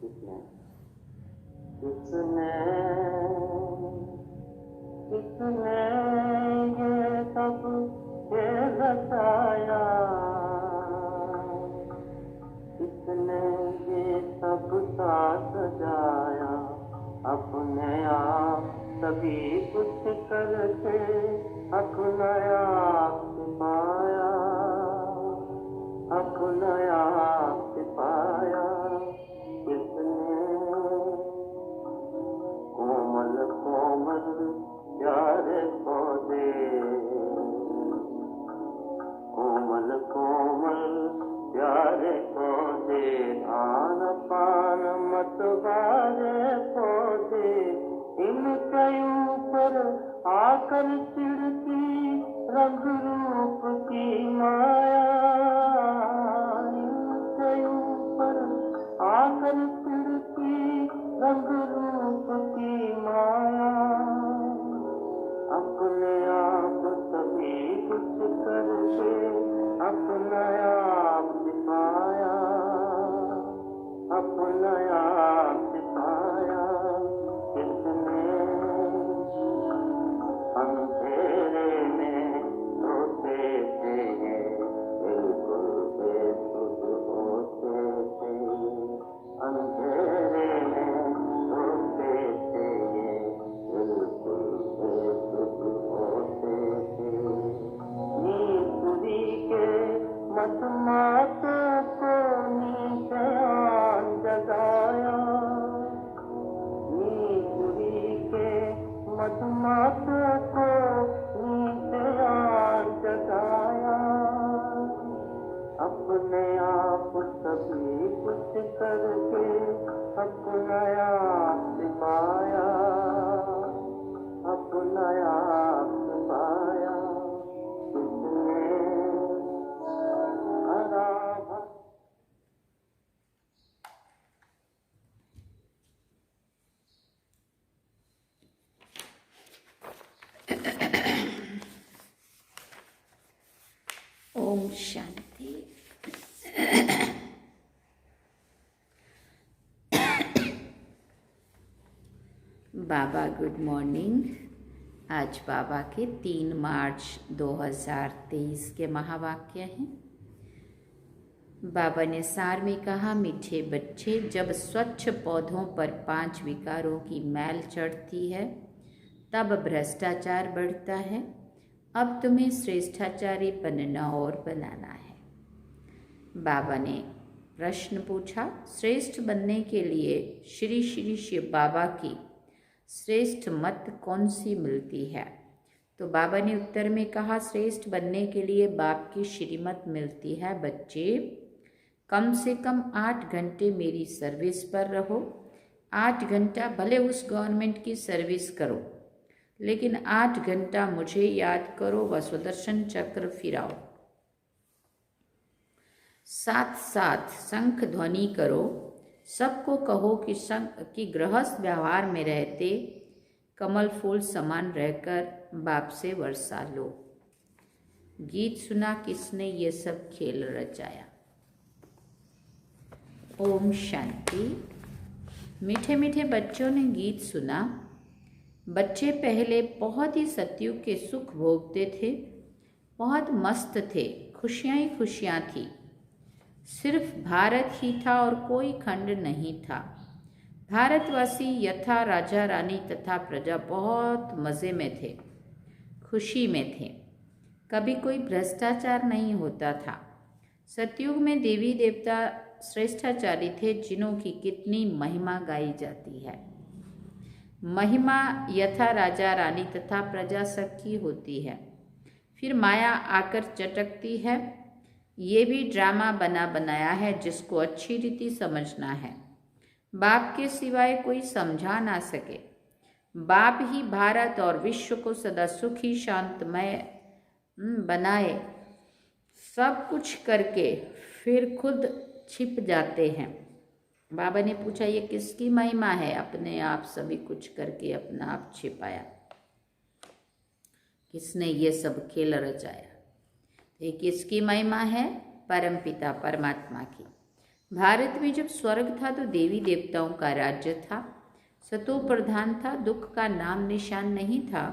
किसने किसने किसने ये सब खेल रचाया, किसने ये सब साथ सजाया, अपने आप सभी कुछ करके अपना आप पाया, अपना आप पाया। किसने कोमल कोमल प्यारे पौधे, कोमल कोमल प्यारे पौधे, धान पान मतवारे पौधे, इनके ऊपर आकर चिड़ती रंग रूप की माया, इनके ऊपर आकर चिड़ती रंग रूप की माया, अपने आप सभी कुछ करके अपना आप पाया, अपना आप पाया। किसने अंधेरे में सोते थे, बिल्कुल बेसुध होते थे, अंधेरे में सोते थे, बिल्कुल बेसुध होते थे। नींदुरी के मधुमाता को नींदयान जगाया, नींदुरी के मधुमाता को नींदयान जगाया, अपने आप सभी कुछ करके अपना आप पाया, अपना आप पाया। किसने हरा ओम शांति। बाबा गुड मॉर्निंग। आज बाबा के 3 मार्च 2023 के महावाक्य हैं। बाबा ने सार में कहा, मीठे बच्चे, जब स्वच्छ पौधों पर 5 विकारों की मैल चढ़ती है तब भ्रष्टाचार बढ़ता है। अब तुम्हें श्रेष्ठाचारी बनना और बनाना है। बाबा ने प्रश्न पूछा, श्रेष्ठ बनने के लिए श्री श्री शिव बाबा की श्रेष्ठ मत कौन सी मिलती है? तो बाबा ने उत्तर में कहा, श्रेष्ठ बनने के लिए बाप की श्रीमत मिलती है। बच्चे, कम से कम 8 घंटे मेरी सर्विस पर रहो। 8 घंटा भले उस गवर्नमेंट की सर्विस करो, लेकिन 8 घंटा मुझे याद करो व सुदर्शन चक्र फिराओ। साथ साथ शंख ध्वनि करो। सबको कहो कि गृहस्थ व्यवहार में रहते कमल फूल समान रहकर बाप से वर्षा लो। गीत सुना, किसने ये सब खेल रचाया? ओम शांति। मीठे मीठे बच्चों ने गीत सुना। बच्चे पहले बहुत ही सतयुग के सुख भोगते थे, बहुत मस्त थे, खुशियाँ ही खुशियाँ थी। सिर्फ भारत ही था और कोई खंड नहीं था। भारतवासी यथा राजा रानी तथा प्रजा बहुत मज़े में थे, खुशी में थे। कभी कोई भ्रष्टाचार नहीं होता था। सतयुग में देवी देवता श्रेष्ठाचारी थे, जिन्हों की कितनी महिमा गाई जाती है। महिमा यथा राजा रानी तथा प्रजा सबकी होती है, फिर माया आकर चटकती है। ये भी ड्रामा बना बनाया है, जिसको अच्छी रीति समझना है। बाप के सिवाय कोई समझा ना सके। बाप ही भारत और विश्व को सदा सुखी शांतमय बनाए। सब कुछ करके फिर खुद छिप जाते हैं। बाबा ने पूछा, ये किसकी महिमा है? अपने आप सभी कुछ करके अपना आप छिपाया। किसने ये सब खेल रचाया? ये किसकी महिमा है? परमपिता परमात्मा की। भारत में जब स्वर्ग था तो देवी देवताओं का राज्य था, सतो प्रधान था, दुख का नाम निशान नहीं था।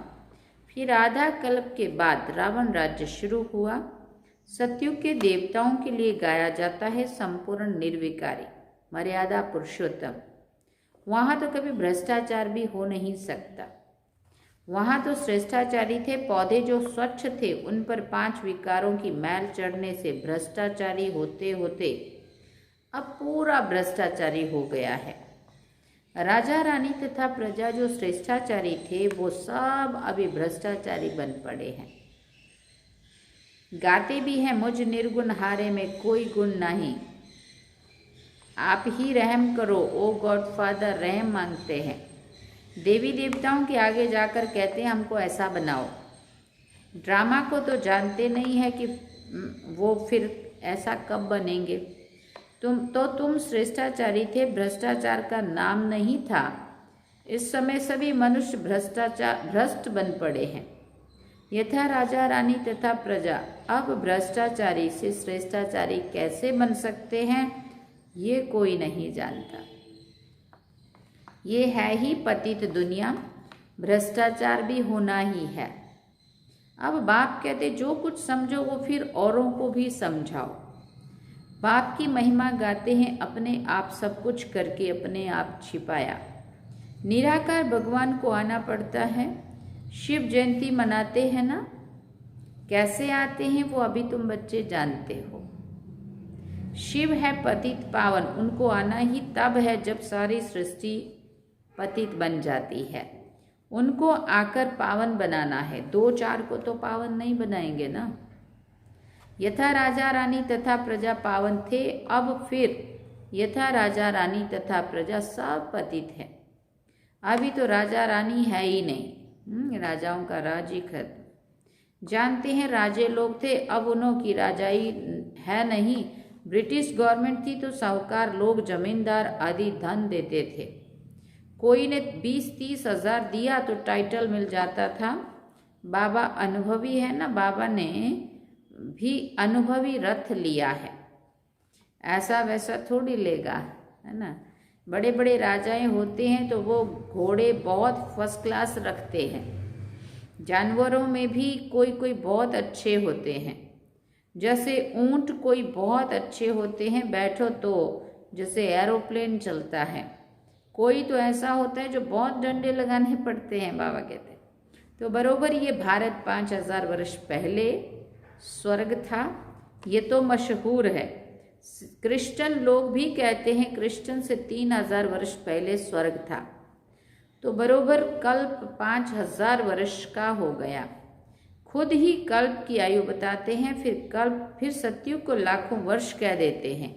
फिर आधा कल्प के बाद रावण राज्य शुरू हुआ। सतयुग के देवताओं के लिए गाया जाता है संपूर्ण निर्विकारी मर्यादा पुरुषोत्तम। वहाँ तो कभी भ्रष्टाचार भी हो नहीं सकता। वहाँ तो श्रेष्ठाचारी थे। पौधे जो स्वच्छ थे उन पर 5 विकारों की मैल चढ़ने से भ्रष्टाचारी होते होते अब पूरा भ्रष्टाचारी हो गया है। राजा रानी तथा प्रजा जो श्रेष्ठाचारी थे वो सब अभी भ्रष्टाचारी बन पड़े हैं। गाते भी हैं मुझ निर्गुण हारे में कोई गुण नहीं, आप ही रहम करो ओ गॉडफादर, रहम मांगते हैं। देवी देवताओं के आगे जाकर कहते हैं हमको ऐसा बनाओ। ड्रामा को तो जानते नहीं है कि वो फिर ऐसा कब बनेंगे। तुम श्रेष्ठाचारी थे, भ्रष्टाचार का नाम नहीं था। इस समय सभी मनुष्य भ्रष्ट बन पड़े हैं। यथा राजा रानी तथा प्रजा अब भ्रष्टाचारी से श्रेष्ठाचारी कैसे बन सकते हैं ये कोई नहीं जानता। ये है ही पतित दुनिया, भ्रष्टाचार भी होना ही है। अब बाप कहते जो कुछ समझो वो फिर औरों को भी समझाओ। बाप की महिमा गाते हैं, अपने आप सब कुछ करके अपने आप छिपाया। निराकार भगवान को आना पड़ता है। शिव जयंती मनाते हैं ना, कैसे आते हैं वो अभी तुम बच्चे जानते हो। शिव है पतित पावन, उनको आना ही तब है जब सारी सृष्टि पतित बन जाती है। उनको आकर पावन बनाना है, 2-4 को तो पावन नहीं बनाएंगे ना। यथा राजा रानी तथा प्रजा पावन थे, अब फिर यथा राजा रानी तथा प्रजा सब पतित है। अभी तो राजा रानी है ही नहीं, राजाओं का राज ही खत्म। जानते हैं राजे लोग थे, अब उन्हों की राजाई है नहीं। ब्रिटिश गवर्नमेंट थी तो साहूकार लोग जमींदार आदि धन देते थे। कोई ने 20-30 हजार दिया तो टाइटल मिल जाता था। बाबा अनुभवी है ना, बाबा ने भी अनुभवी रथ लिया है, ऐसा वैसा थोड़ी लेगा, है ना। बड़े बड़े राजाएं होते हैं तो वो घोड़े बहुत फर्स्ट क्लास रखते हैं। जानवरों में भी कोई कोई बहुत अच्छे होते हैं, जैसे ऊंट कोई बहुत अच्छे होते हैं, बैठो तो जैसे एरोप्लेन चलता है। कोई तो ऐसा होता है जो बहुत डंडे लगाने पड़ते हैं, बाबा कहते हैं। तो बरोबर ये भारत 5000 वर्ष पहले स्वर्ग था, ये तो मशहूर है। क्रिश्चियन लोग भी कहते हैं क्रिश्चियन से 3000 वर्ष पहले स्वर्ग था। तो बरोबर कल्प 5000 वर्ष का हो गया। खुद ही कल्प की आयु बताते हैं, फिर सतयुग को लाखों वर्ष कह देते हैं।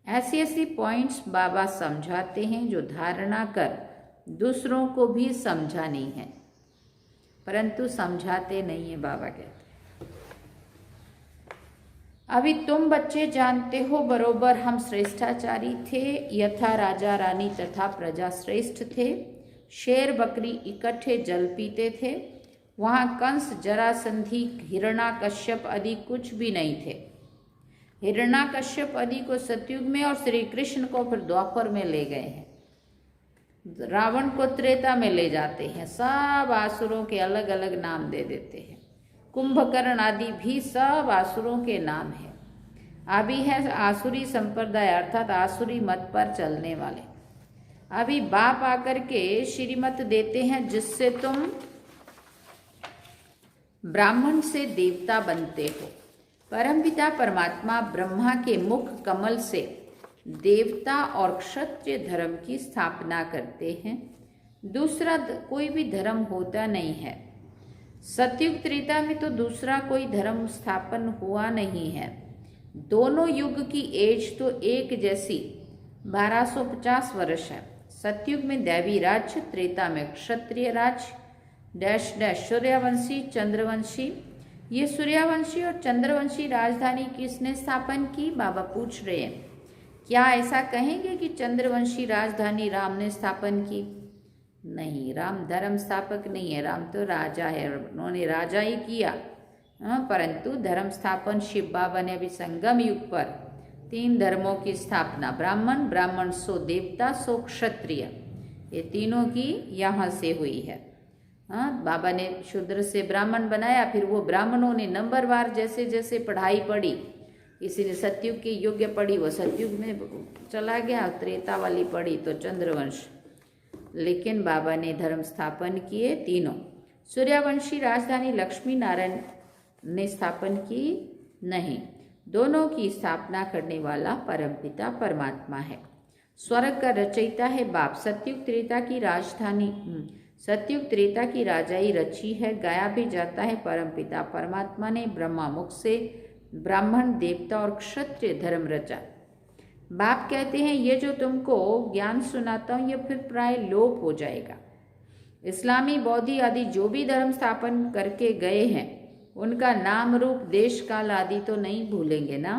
ऐसी ऐसी पॉइंट्स बाबा समझाते हैं जो धारणा कर दूसरों को भी समझानी है, परंतु समझाते नहीं है। बाबा कहते अभी तुम बच्चे जानते हो बरोबर हम श्रेष्ठाचारी थे। यथा राजा रानी तथा प्रजा श्रेष्ठ थे। शेर बकरी इकट्ठे जल पीते थे। वहाँ कंस जरासंधि हिरण्याकश्यप आदि कुछ भी नहीं थे। हिरण्याकश्यप आदि को सतयुग में और श्री कृष्ण को फिर द्वापर में ले गए हैं। रावण को त्रेता में ले जाते हैं। सब आसुरों के अलग अलग नाम दे देते हैं। कुंभकर्ण आदि भी सब आसुरों के नाम हैं। अभी है आसुरी संप्रदाय अर्थात आसुरी मत पर चलने वाले। अभी बाप आकर के श्रीमत देते हैं जिससे तुम ब्राह्मण से देवता बनते हो। परमपिता परमात्मा ब्रह्मा के मुख कमल से देवता और क्षत्रिय धर्म की स्थापना करते हैं। दूसरा कोई भी धर्म होता नहीं है। सतयुग त्रेता में तो दूसरा कोई धर्म स्थापन हुआ नहीं है। दोनों युग की एज तो एक जैसी 1250 वर्ष है। सतयुग में दैवी राज्य, त्रेता में क्षत्रिय राज्य डैश डैश सूर्यवंशी चंद्रवंशी। ये सूर्यवंशी और चंद्रवंशी राजधानी किसने स्थापन की, बाबा पूछ रहे हैं। क्या ऐसा कहेंगे कि चंद्रवंशी राजधानी राम ने स्थापन की? नहीं, राम धर्म स्थापक नहीं है। राम तो राजा है, उन्होंने राजा ही किया। परंतु धर्म स्थापन शिव बाबा ने अभी संगम युग पर 3 धर्मों की स्थापना, ब्राह्मण, ब्राह्मण सो देवता सो क्षत्रिय, ये तीनों की यहाँ से हुई है। हाँ, बाबा ने शूद्र से ब्राह्मण बनाया, फिर वो ब्राह्मणों ने नंबरवार जैसे जैसे पढ़ाई पढ़ी, किसी ने सतयुग के योग्य पढ़ी, वो सतयुग में चला गया, त्रेता वाली पढ़ी तो चंद्रवंश, लेकिन बाबा ने धर्म स्थापन किए तीनों। सूर्यवंशी राजधानी लक्ष्मी नारायण ने स्थापन की नहीं, दोनों की स्थापना करने वाला परमपिता परमात्मा है। स्वर्ग का रचयिता है बाप। सतयुग त्रेता की राजधानी, सतयुग त्रेता की राजाई रची है, गाया भी जाता है परमपिता परमात्मा ने ब्रह्मा मुख से ब्राह्मण, देवता और क्षत्रिय धर्म रचा। बाप कहते हैं ये जो तुमको ज्ञान सुनाता हूँ ये फिर प्राय लोप हो जाएगा। इस्लामी, बौद्धि आदि जो भी धर्म स्थापन करके गए हैं उनका नाम, रूप, देश, काल आदि तो नहीं भूलेंगे ना,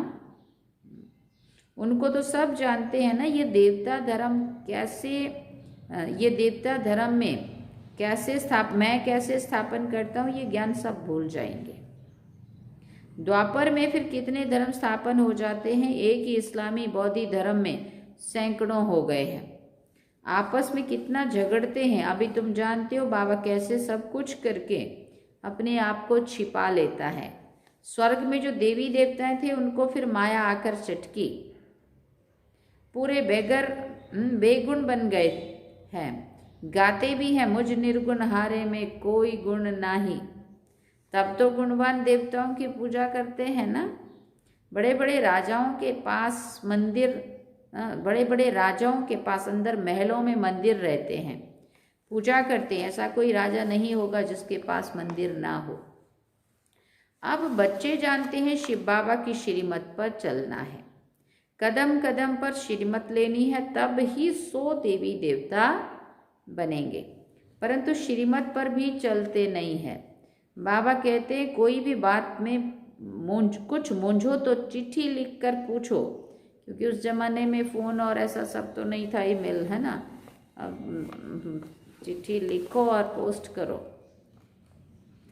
उनको तो सब जानते हैं ना। ये देवता धर्म कैसे, ये देवता धर्म में कैसे मैं कैसे स्थापन करता हूँ ये ज्ञान सब भूल जाएंगे। द्वापर में फिर कितने धर्म स्थापन हो जाते हैं, एक ही इस्लामी बौद्धि धर्म में सैकड़ों हो गए हैं। आपस में कितना झगड़ते हैं, अभी तुम जानते हो बाबा कैसे सब कुछ करके अपने आप को छिपा लेता है। स्वर्ग में जो देवी देवताएं थे उनको फिर माया आकर चटकी, पूरे बेगुण बन गए हैं। गाते भी हैं मुझ निर्गुण हारे में कोई गुण नाही, तब तो गुणवान देवताओं की पूजा करते हैं ना। बड़े बड़े राजाओं के पास मंदिर, बड़े बड़े राजाओं के पास अंदर महलों में मंदिर रहते हैं, पूजा करते हैं। ऐसा कोई राजा नहीं होगा जिसके पास मंदिर ना हो। अब बच्चे जानते हैं शिव बाबा की श्रीमत पर चलना है, कदम कदम पर श्रीमत लेनी है, तब ही 100 देवी देवता बनेंगे, परंतु श्रीमत पर भी चलते नहीं है। बाबा कहते हैं कोई भी बात में कुछ मूंझो तो चिट्ठी लिखकर पूछो, क्योंकि उस जमाने में फ़ोन और ऐसा सब तो नहीं था, ईमेल है ना, अब चिट्ठी लिखो और पोस्ट करो।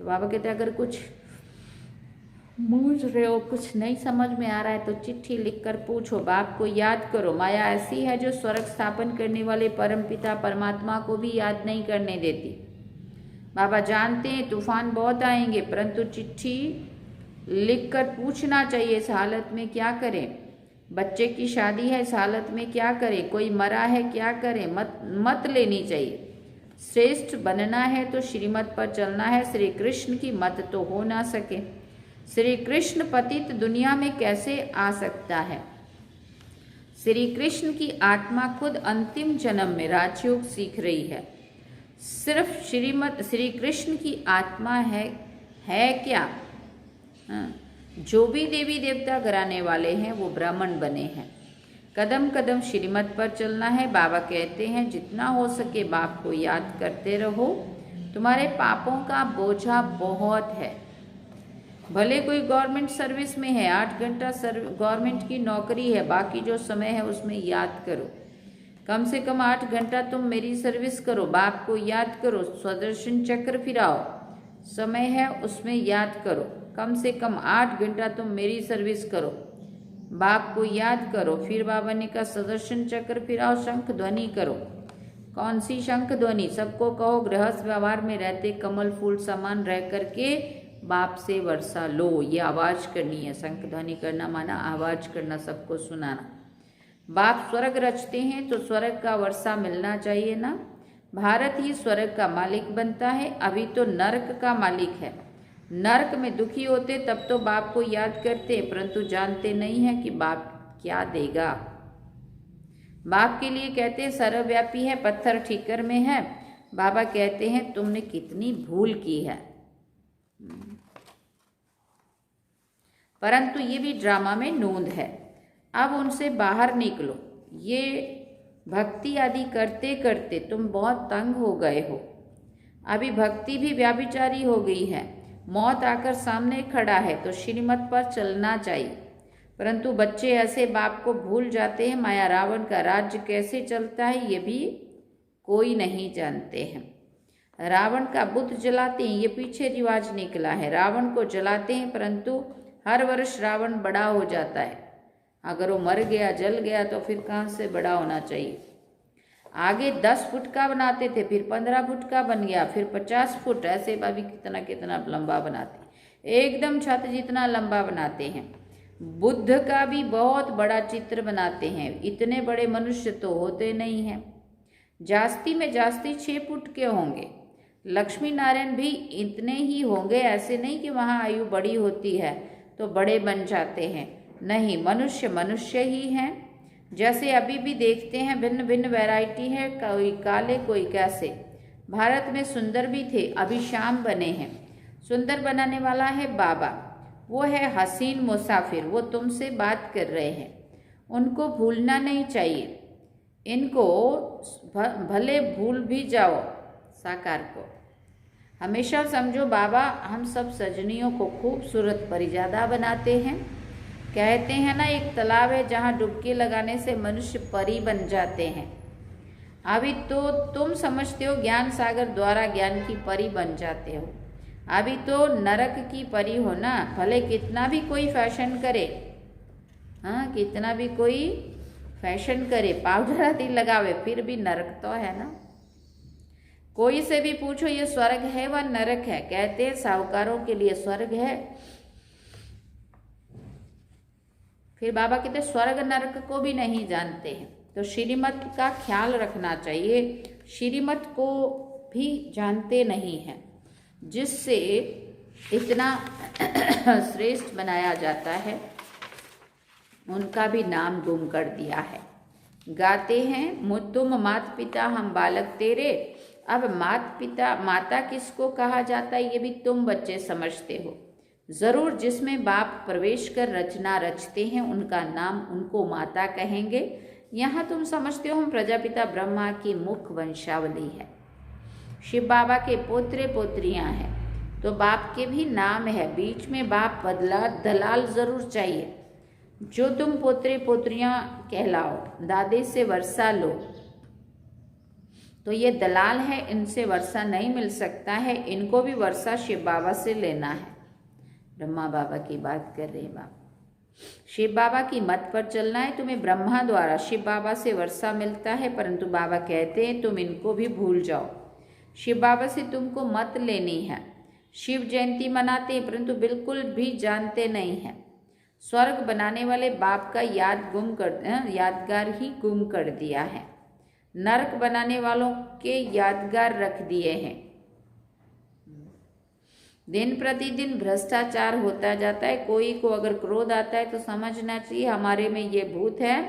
तो बाबा कहते हैं अगर कुछ मूझ रहे हो, कुछ नहीं समझ में आ रहा है तो चिट्ठी लिखकर पूछो, बाप को याद करो। माया ऐसी है जो स्वर्ग स्थापन करने वाले परमपिता परमात्मा को भी याद नहीं करने देती। बाबा जानते हैं तूफान बहुत आएंगे, परंतु चिट्ठी लिखकर पूछना चाहिए इस हालत में क्या करें। बच्चे की शादी है, इस हालत में क्या करें। कोई मरा है, क्या करें। मत लेनी चाहिए। श्रेष्ठ बनना है तो श्रीमत पर चलना है। श्री कृष्ण की मत तो हो ना सके। श्री कृष्ण पतित दुनिया में कैसे आ सकता है। श्री कृष्ण की आत्मा खुद अंतिम जन्म में राजयोग सीख रही है। सिर्फ श्री कृष्ण की आत्मा है क्या। जो भी देवी देवता कराने वाले हैं वो ब्राह्मण बने हैं। कदम कदम श्रीमत पर चलना है। बाबा कहते हैं जितना हो सके बाप को याद करते रहो। तुम्हारे पापों का बोझा बहुत है। भले कोई गवर्नमेंट सर्विस में है, 8 घंटा गवर्नमेंट की नौकरी है, बाकी जो समय है उसमें याद करो। कम से कम 8 घंटा तुम मेरी सर्विस करो, बाप को याद करो, सुदर्शन चक्र फिराओ, समय है उसमें याद करो। कम से कम 8 घंटा तुम मेरी सर्विस करो, बाप को याद करो। फिर बाबा ने कहा सुदर्शन चक्र फिराओ, शंख ध्वनि करो। कौन सी शंख ध्वनि? सबको कहो गृहस्थ व्यवहार में रहते कमल फूल समान रह करके बाप से वर्षा लो। ये आवाज करनी है। शंख ध्वनि करना माना आवाज करना, सबको सुनाना। बाप स्वर्ग रचते हैं तो स्वर्ग का वर्षा मिलना चाहिए ना। भारत ही स्वर्ग का मालिक बनता है, अभी तो नरक का मालिक है। नरक में दुखी होते तब तो बाप को याद करते, परंतु जानते नहीं है कि बाप क्या देगा। बाप के लिए कहते हैं सर्वव्यापी है, पत्थर ठीकर में है। बाबा कहते हैं तुमने कितनी भूल की है। परंतु ये भी ड्रामा में नोंद है। अब उनसे बाहर निकलो। ये भक्ति आदि करते करते तुम बहुत तंग हो गए हो। अभी भक्ति भी व्याभिचारी हो गई है। मौत आकर सामने खड़ा है तो श्रीमत पर चलना चाहिए, परंतु बच्चे ऐसे बाप को भूल जाते हैं। माया रावण का राज्य कैसे चलता है ये भी कोई नहीं जानते हैं। रावण का बुत जलाते हैं, ये पीछे रिवाज निकला है। रावण को जलाते हैं, परंतु हर वर्ष रावण बड़ा हो जाता है। अगर वो मर गया, जल गया तो फिर कहाँ से बड़ा होना चाहिए। आगे 10 फुट का बनाते थे, फिर 15 फुट का बन गया, फिर 50 फुट, ऐसे भी कितना कितना लंबा बनाते, एकदम छत जितना लंबा बनाते हैं। बुद्ध का भी बहुत बड़ा चित्र बनाते हैं, इतने बड़े मनुष्य तो होते नहीं हैं, जास्ती में जास्ती 6 फुट के होंगे। लक्ष्मी नारायण भी इतने ही होंगे, ऐसे नहीं कि वहाँ आयु बड़ी होती है तो बड़े बन जाते हैं, नहीं, मनुष्य मनुष्य ही हैं। जैसे अभी भी देखते हैं भिन्न भिन्न वैरायटी है, कोई काले कोई कैसे। भारत में सुंदर भी थे, अभी श्याम बने हैं। सुंदर बनाने वाला है बाबा, वो है हसीन मुसाफिर, वो तुमसे बात कर रहे हैं, उनको भूलना नहीं चाहिए। इनको भले भूल भी जाओ साकार को, हमेशा समझो बाबा हम सब सजनियों को खूबसूरत परिजादा बनाते हैं। कहते हैं ना, एक तालाब है जहाँ डुबकी लगाने से मनुष्य परी बन जाते हैं। अभी तो तुम समझते हो ज्ञान सागर द्वारा ज्ञान की परी बन जाते हो, अभी तो नरक की परी हो ना। भले कितना भी कोई फैशन करे, हाँ, कितना भी कोई फैशन करे, पाउडर आदि लगावे, फिर भी नरक तो है ना। कोई से भी पूछो ये स्वर्ग है व नरक है, कहते हैं साहूकारों के लिए स्वर्ग है। फिर बाबा कहते स्वर्ग नरक को भी नहीं जानते हैं, तो श्रीमत का ख्याल रखना चाहिए। श्रीमत को भी जानते नहीं हैं, जिससे इतना श्रेष्ठ बनाया जाता है, उनका भी नाम गुम कर दिया है। गाते हैं तुम मात पिता हम बालक तेरे। अब माता किसको कहा जाता है ये भी तुम बच्चे समझते हो जरूर। जिसमें बाप प्रवेश कर रचना रचते हैं उनका नाम उनको माता कहेंगे। यहाँ तुम समझते हो हम प्रजापिता ब्रह्मा की मुख्य वंशावली है, शिव बाबा के पोत्रे पोत्रियां हैं, तो बाप के भी नाम है। बीच में बाप बदला, दलाल जरूर चाहिए। जो तुम पोत्रे पोत्रियां कहलाओ, दादे से वर्षा लो, तो ये दलाल है, इनसे वर्षा नहीं मिल सकता है, इनको भी वर्षा शिव बाबा से लेना है। ब्रह्मा बाबा की बात कर रहे हैं बाबा, शिव बाबा की मत पर चलना है। तुम्हें ब्रह्मा द्वारा शिव बाबा से वर्षा मिलता है, परंतु बाबा कहते हैं तुम इनको भी भूल जाओ। शिव बाबा से तुमको मत लेनी है। शिव जयंती मनाते हैं परंतु बिल्कुल भी जानते नहीं हैं। स्वर्ग बनाने वाले बाप का यादगार ही गुम कर दिया है। नरक बनाने वालों के यादगार रख दिए हैं। दिन प्रतिदिन भ्रष्टाचार होता जाता है। कोई को अगर क्रोध आता है तो समझना चाहिए हमारे में ये भूत है,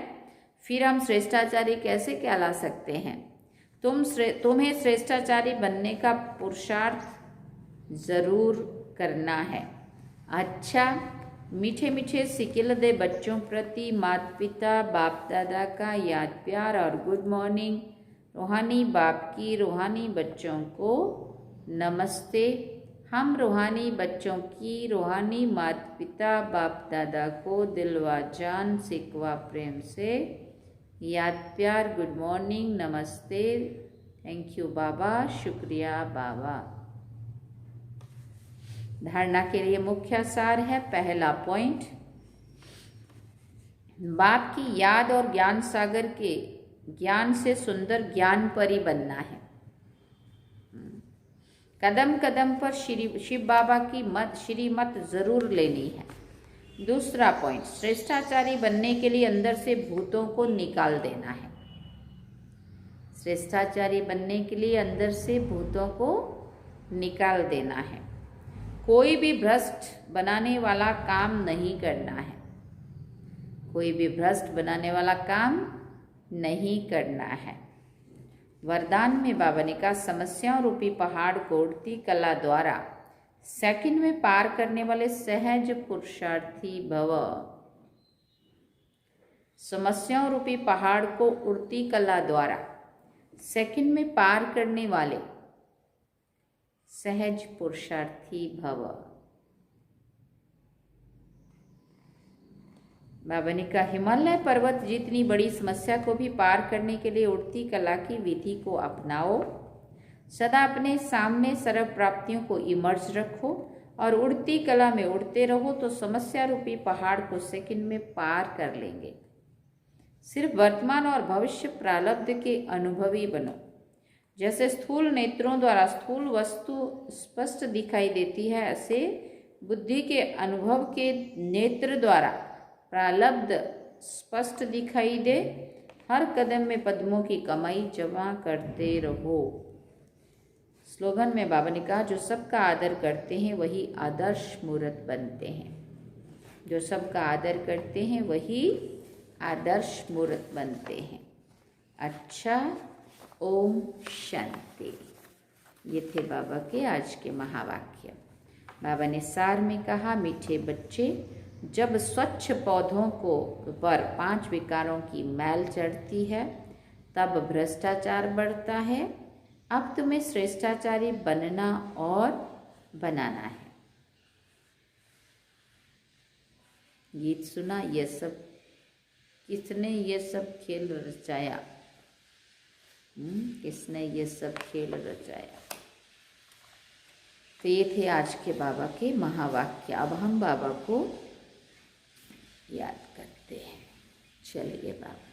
फिर हम श्रेष्ठाचारी कैसे कहला सकते हैं। तुम्हें श्रेष्ठाचारी बनने का पुरुषार्थ जरूर करना है। अच्छा, मीठे मीठे सिकिल दे बच्चों प्रति माता पिता बाप दादा का याद प्यार और गुड मॉर्निंग। रूहानी बाप की रूहानी बच्चों को नमस्ते। हम रूहानी बच्चों की रूहानी माता पिता बाप दादा को दिलवा जान सिकवा प्रेम से याद प्यार, गुड मॉर्निंग, नमस्ते, थैंक यू बाबा, शुक्रिया बाबा। धारणा के लिए मुख्य सार है, पहला पॉइंट, बाप की याद और ज्ञान सागर के ज्ञान से सुंदर ज्ञान परी बनना है। कदम कदम पर शिव बाबा की श्रीमत जरूर लेनी है। दूसरा पॉइंट, श्रेष्ठाचारी बनने के लिए अंदर से भूतों को निकाल देना है। श्रेष्ठाचारी बनने के लिए अंदर से भूतों को निकाल देना है। कोई भी भ्रष्ट बनाने वाला काम नहीं करना है। कोई भी भ्रष्ट बनाने वाला काम नहीं करना है। वरदान में बाबा ने कहा, समस्याओं रूपी पहाड़ को उड़ती कला द्वारा सेकंड में पार करने वाले सहज पुरुषार्थी भव। समस्याओं रूपी पहाड़ को उड़ती कला द्वारा सेकंड में पार करने वाले सहज पुरुषार्थी भव। बाबा ने कहा, हिमालय पर्वत जितनी बड़ी समस्या को भी पार करने के लिए उड़ती कला की विधि को अपनाओ। सदा अपने सामने सर्व प्राप्तियों को इमर्ज रखो और उड़ती कला में उड़ते रहो तो समस्या रूपी पहाड़ को सेकंड में पार कर लेंगे। सिर्फ वर्तमान और भविष्य प्रारब्ध के अनुभवी बनो। जैसे स्थूल नेत्रों द्वारा स्थूल वस्तु स्पष्ट दिखाई देती है, ऐसे बुद्धि के अनुभव के नेत्र द्वारा प्रारब्ध स्पष्ट दिखाई दे। हर कदम में पद्मों की कमाई जमा करते रहो। स्लोगन में बाबा ने कहा, जो सबका आदर करते हैं वही आदर्श मूर्त बनते हैं। जो सबका आदर करते हैं वही आदर्श मूर्त बनते हैं। अच्छा, ओम शांति। ये थे बाबा के आज के महावाक्य। बाबा ने सार में कहा, मीठे बच्चे, जब स्वच्छ पौधों को पर 5 विकारों की मैल चढ़ती है तब भ्रष्टाचार बढ़ता है। अब तुम्हें श्रेष्ठाचारी बनना और बनाना है। गीत सुना, ये सब किसने ये सब खेल रचाया? किसने ये सब खेल रचाया? तो ये थे आज के बाबा के महावाक्य। अब हम बाबा को याद करते हैं। चलिए बाबा।